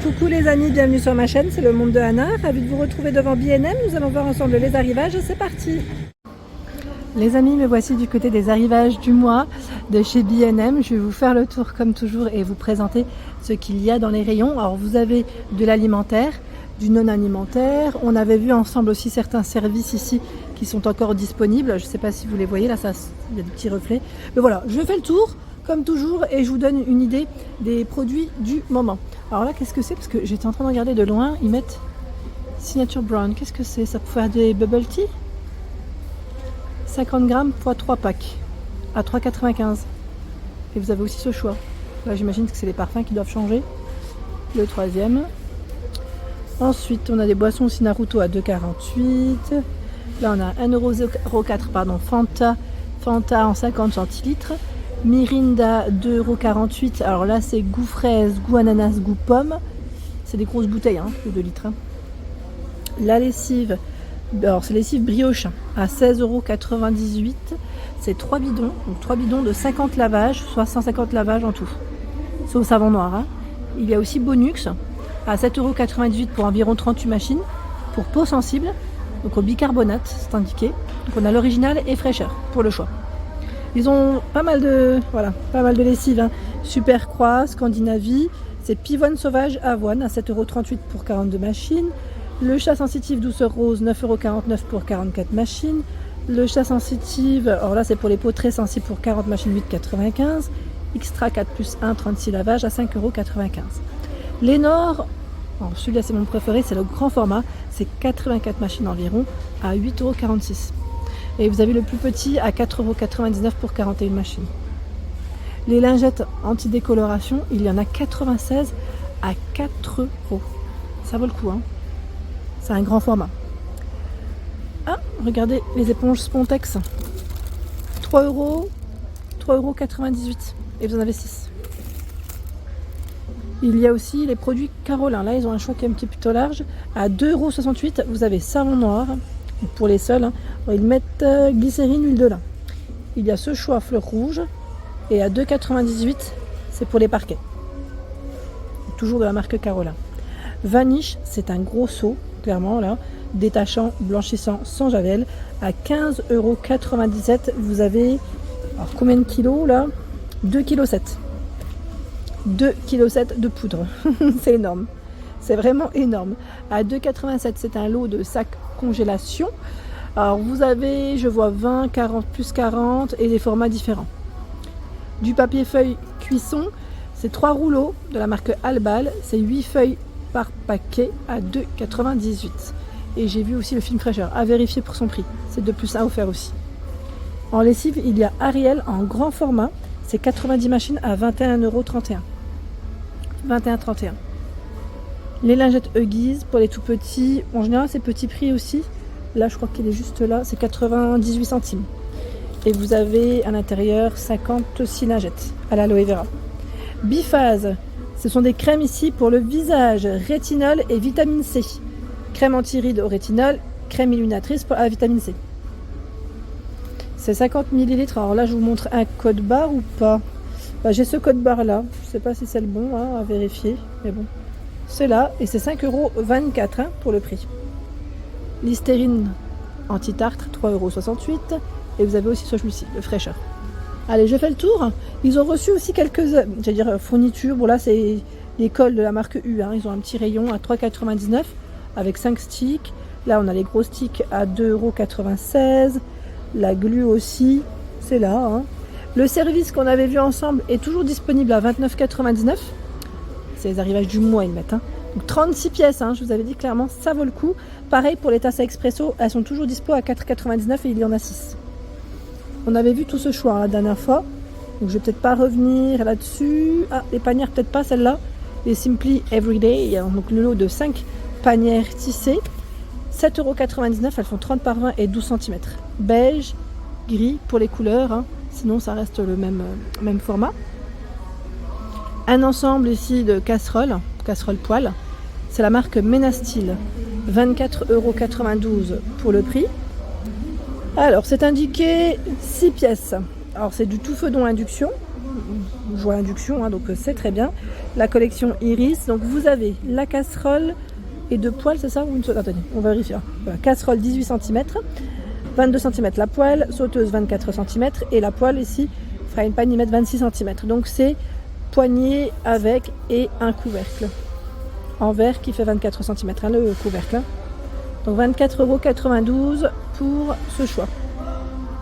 Coucou les amis, bienvenue sur ma chaîne, c'est le monde de Anna. Ravi de vous retrouver devant B&M. Nous allons voir ensemble les arrivages, c'est parti. Les amis, me voici du côté des arrivages du mois de chez B&M. Je vais vous faire le tour comme toujours et vous présenter ce qu'il y a dans les rayons. Alors vous avez de l'alimentaire, du non alimentaire. On avait vu ensemble aussi certains services ici qui sont encore disponibles. Je ne sais pas si vous les voyez, là il y a des petits reflets. Mais voilà, je fais le tour comme toujours et je vous donne une idée des produits du moment. Alors là, qu'est-ce que c'est? Parce que j'étais en train de regarder de loin, ils mettent Signature Brown. Qu'est-ce que c'est? Ça peut faire des bubble tea? 50 grammes x 3 packs à 3,95. Et vous avez aussi ce choix. Là, j'imagine que c'est les parfums qui doivent changer. Le troisième. Ensuite, on a des boissons aussi Naruto à 2,48. Là, on a 1,04 €, pardon, Fanta en 50 centilitres. Mirinda 2,48 €. Alors là, c'est goût fraise, goût ananas, goût pomme. C'est des grosses bouteilles, hein, de 2 litres. Hein. La lessive, alors c'est lessive brioche à 16,98 €. C'est 3 bidons, donc 3 bidons de 50 lavages, soit 150 lavages en tout. Sauf savon noir. Hein. Il y a aussi Bonux à 7,98 € pour environ 38 machines. Pour peau sensible, donc au bicarbonate, c'est indiqué. Donc on a l'original et fraîcheur pour le choix. Ils ont pas mal de lessives. Hein. Super Croix, Scandinavie. C'est Pivonne Sauvage Avoine à 7,38 € pour 42 machines. Le chat sensitif Douceur Rose, 9,49 € pour 44 machines. Le chat sensitive, alors là c'est pour les peaux très sensibles pour 40 machines, 8,95 €. Extra 4+1, 36 lavages à 5,95 €. Lénore, celui-là c'est mon préféré, c'est le grand format. C'est 84 machines environ à 8,46 €. Et vous avez le plus petit à 4,99 € pour 41 machines. Les lingettes anti-décoloration, il y en a 96 à 4 €. Ça vaut le coup, hein. C'est un grand format. Ah, regardez les éponges Spontex. 3 €, 3,98 €. Et vous en avez 6. Il y a aussi les produits Carolin. Là, ils ont un choix qui est un petit peu plutôt large. À 2,68 €, vous avez savon noir. Pour les sols, hein. Ils mettent glycérine, huile de lin. Il y a ce choix fleur rouge. Et à 2,98 €, c'est pour les parquets. Toujours de la marque Carolin. Vanish, c'est un gros seau, clairement, là. Détachant, blanchissant, sans javel. À 15,97 €, vous avez... Alors, combien de kilos, là? 2,7 kg. 2,7 kg de poudre. C'est énorme. C'est vraiment énorme. À 2,87 €, c'est un lot de sacs congélation. Alors vous avez, je vois 20, 40, plus 40 et des formats différents. Du papier feuille cuisson, c'est 3 rouleaux de la marque Albal. C'est 8 feuilles par paquet à 2,98 €. Et j'ai vu aussi le film fraîcheur, à vérifier pour son prix. C'est 2+1 offert aussi. En lessive, il y a Ariel en grand format. C'est 90 machines à 21,31 €. 21,31 €. Les lingettes Huggies pour les tout petits, en général c'est petit prix aussi. Là je crois qu'il est juste là, c'est 98 centimes. Et vous avez à l'intérieur 56 lingettes à l'aloe vera. Biphase, ce sont des crèmes ici pour le visage, rétinol et vitamine C. Crème anti-rides au rétinol, crème illuminatrice pour la vitamine C. C'est 50 ml, alors là je vous montre un code barre ou pas. J'ai ce code barre là, je ne sais pas si c'est le bon, hein, à vérifier, mais bon. C'est là et c'est 5,24 € hein, pour le prix. Listerine anti-tartre 3,68 € et vous avez aussi celui-ci, le fraîcheur. Allez, je fais le tour. Ils ont reçu aussi quelques fournitures. Bon là c'est les cols de la marque U. Hein. Ils ont un petit rayon à 3,99 € avec 5 sticks. Là on a les gros sticks à 2,96 €. La glu aussi, c'est là. Hein. Le service qu'on avait vu ensemble est toujours disponible à 29,99 €. C'est les arrivages du mois, ils mettent. Hein. Donc 36 pièces, hein, je vous avais dit clairement, ça vaut le coup. Pareil pour les tasses à expresso, elles sont toujours dispo à 4,99 € et il y en a 6. On avait vu tout ce choix hein, la dernière fois. Donc je vais peut-être pas revenir là-dessus. Ah, les panières, peut-être pas celle-là. Les Simply Everyday, donc le lot de 5 panières tissées. 7,99 €, elles font 30 par 20 et 12 cm. Beige, gris pour les couleurs, hein. Sinon ça reste le même format. Un ensemble ici de casseroles poêle. C'est la marque Menastil. 24,92 € pour le prix. Alors c'est indiqué 6 pièces. Alors c'est du tout feu dont induction. Je vois induction, hein, donc c'est très bien. la collection Iris. Donc vous avez la casserole et 2 poêles, c'est ça ou une... Attendez, on va vérifier. Voilà, casserole 18 cm, 22 cm la poêle, sauteuse 24 cm et la poêle ici, frying pan, y mettre 26 cm. Donc c'est poignée avec et un couvercle en verre qui fait 24 cm, hein, le couvercle. Donc 24,92 € pour ce choix.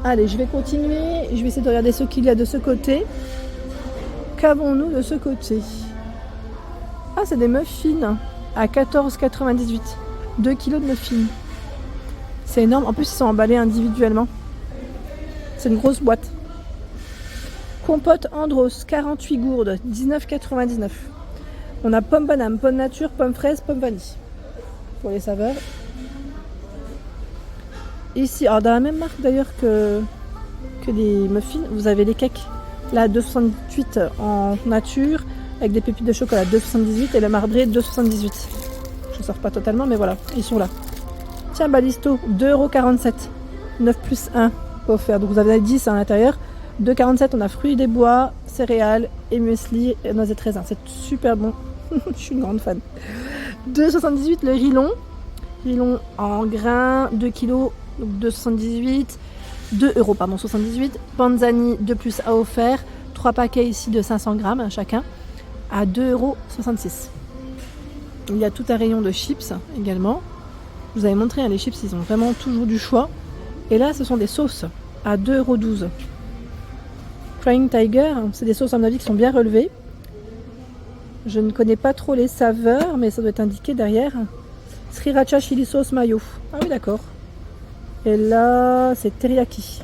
Allez, je vais continuer. Je vais essayer de regarder ce qu'il y a de ce côté. Qu'avons-nous de ce côté? Ah, c'est des muffins à 14,98 €. 2 kg de muffins. C'est énorme. En plus, ils sont emballés individuellement. C'est une grosse boîte. Compote Andros, 48 gourdes, 19,99 €. On a pomme banane, pomme nature, pomme fraise, pomme vanille. Pour les saveurs. Ici, alors dans la même marque d'ailleurs que les muffins, vous avez les cakes. Là, 2,68 € en nature, avec des pépites de chocolat, 2,78 € et le marbré, 2,78 €. Je ne sors pas totalement, mais voilà, ils sont là. Tiens, Balisto, 2,47 €. 9 plus 1 offert. Donc vous avez 10 à l'intérieur. 2,47 € on a fruits des bois, céréales et muesli et noisettes raisins. C'est super bon. Je suis une grande fan. 2,78 € le rilon. Rilon en grains, 2 kg, donc 2,78 €. 2 € pardon, 78. Panzani 2 plus A offert. 3 paquets ici de 500 grammes chacun à 2,66 €. Il y a tout un rayon de chips également. Je vous avais montré, hein, les chips, ils ont vraiment toujours du choix. Et là, ce sont des sauces à 2,12 €. Flying Tiger, c'est des sauces à mon avis qui sont bien relevées. Je ne connais pas trop les saveurs, mais ça doit être indiqué derrière. Sriracha chili sauce mayo. Ah oui, d'accord. Et là, c'est teriyaki.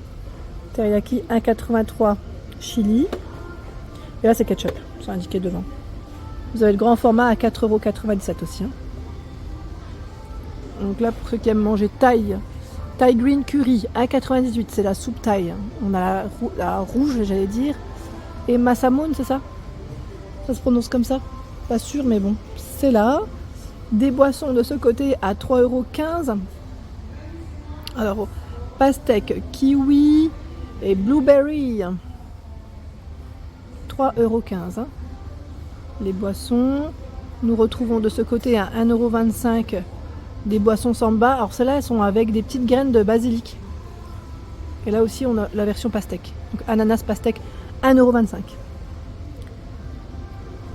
Teriyaki 1,83 € chili. Et là, c'est ketchup. C'est indiqué devant. Vous avez le grand format à 4,97 € aussi. Hein. Donc là, pour ceux qui aiment manger Thai green curry, 1,98 €. C'est la soupe Thai. On a la rouge, j'allais dire. Et massamoun, c'est ça? Ça se prononce comme ça? Pas sûr, mais bon. C'est là. Des boissons de ce côté à 3,15 €. Alors, pastèque, kiwi et blueberry. 3,15 €. Les boissons. Nous retrouvons de ce côté à 1,25 € des boissons samba. Alors celles-là, elles sont avec des petites graines de basilic. Et là aussi, on a la version pastèque. Donc ananas pastèque, 1,25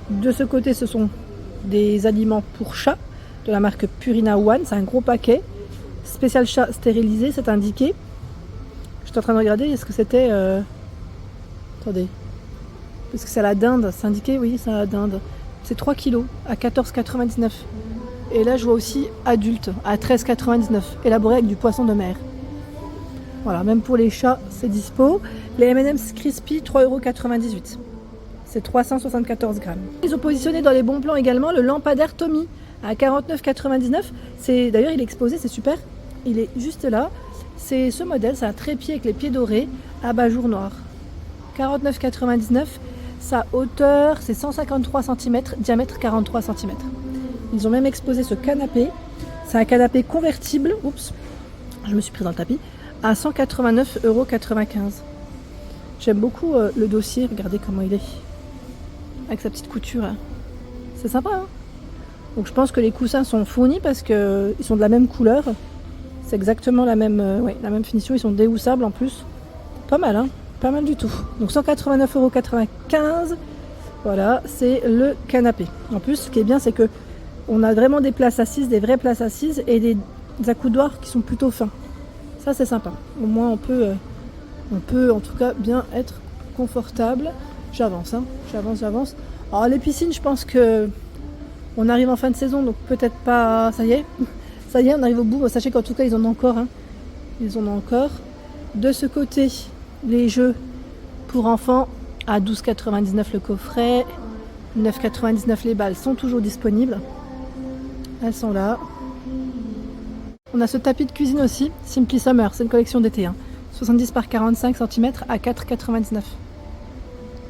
€. De ce côté, ce sont des aliments pour chat de la marque Purina One. C'est un gros paquet. Spécial chat stérilisé, c'est indiqué. Je suis en train de regarder, est-ce que c'était... Attendez. Est-ce que c'est à la dinde? C'est indiqué? Oui, c'est à la dinde. C'est 3 kg à 14,99 €. Et là, je vois aussi adulte à 13,99 €. Élaboré avec du poisson de mer. Voilà, même pour les chats, c'est dispo. Les M&M's Crispy, 3,98 €. C'est 374 grammes. Ils ont positionné dans les bons plans également le lampadaire Tommy à 49,99 €. D'ailleurs, il est exposé, c'est super. Il est juste là. C'est ce modèle, c'est un trépied avec les pieds dorés, abat-jour noir. 49,99 €. Sa hauteur, c'est 153 cm, diamètre 43 cm. Ils ont même exposé ce canapé. C'est un canapé convertible. Oups, je me suis pris dans le tapis. À 189,95 €. J'aime beaucoup le dossier. Regardez comment il est. Avec sa petite couture. Hein. C'est sympa. Hein, donc je pense que les coussins sont fournis parce qu'ils sont de la même couleur. C'est exactement la même finition. Ils sont déhoussables en plus. Pas mal, hein. Pas mal du tout. Donc 189,95 €. Voilà, c'est le canapé. En plus, ce qui est bien, c'est que on a vraiment des places assises, des vraies places assises et des accoudoirs qui sont plutôt fins. Ça, c'est sympa. Au moins, on peut en tout cas bien être confortable. J'avance, hein. J'avance. Alors les piscines, je pense que on arrive en fin de saison, donc peut-être pas. Ça y est, on arrive au bout. Sachez qu'en tout cas, ils en ont encore. Hein. Ils en ont encore. De ce côté, les jeux pour enfants à 12,99 € le coffret, 9,99 € les balles sont toujours disponibles. Elles sont là. On a ce tapis de cuisine aussi, Simply Summer, c'est une collection d'été. Hein. 70 par 45 cm à 4,99 €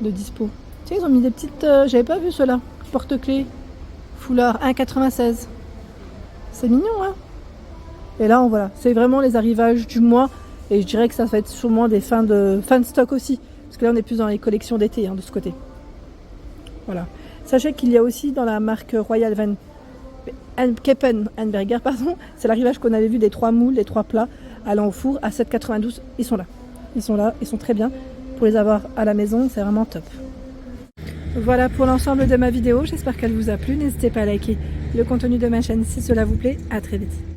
de dispo. Tiens, ils ont mis des petites... j'avais pas vu ceux-là. Porte-clés, foulard, 1,96 €. C'est mignon, hein. Et là, voilà, c'est vraiment les arrivages du mois. Et je dirais que ça va être sûrement des fins de stock aussi. Parce que là, on est plus dans les collections d'été, hein, de ce côté. Voilà. Sachez qu'il y a aussi dans la marque Royal Keppenberger, pardon, c'est l'arrivage qu'on avait vu des 3 moules, des 3 plats allant au four à 7,92. Ils sont là. Ils sont là, ils sont très bien. Pour les avoir à la maison, c'est vraiment top. Voilà pour l'ensemble de ma vidéo, j'espère qu'elle vous a plu. N'hésitez pas à liker le contenu de ma chaîne si cela vous plaît. À très vite.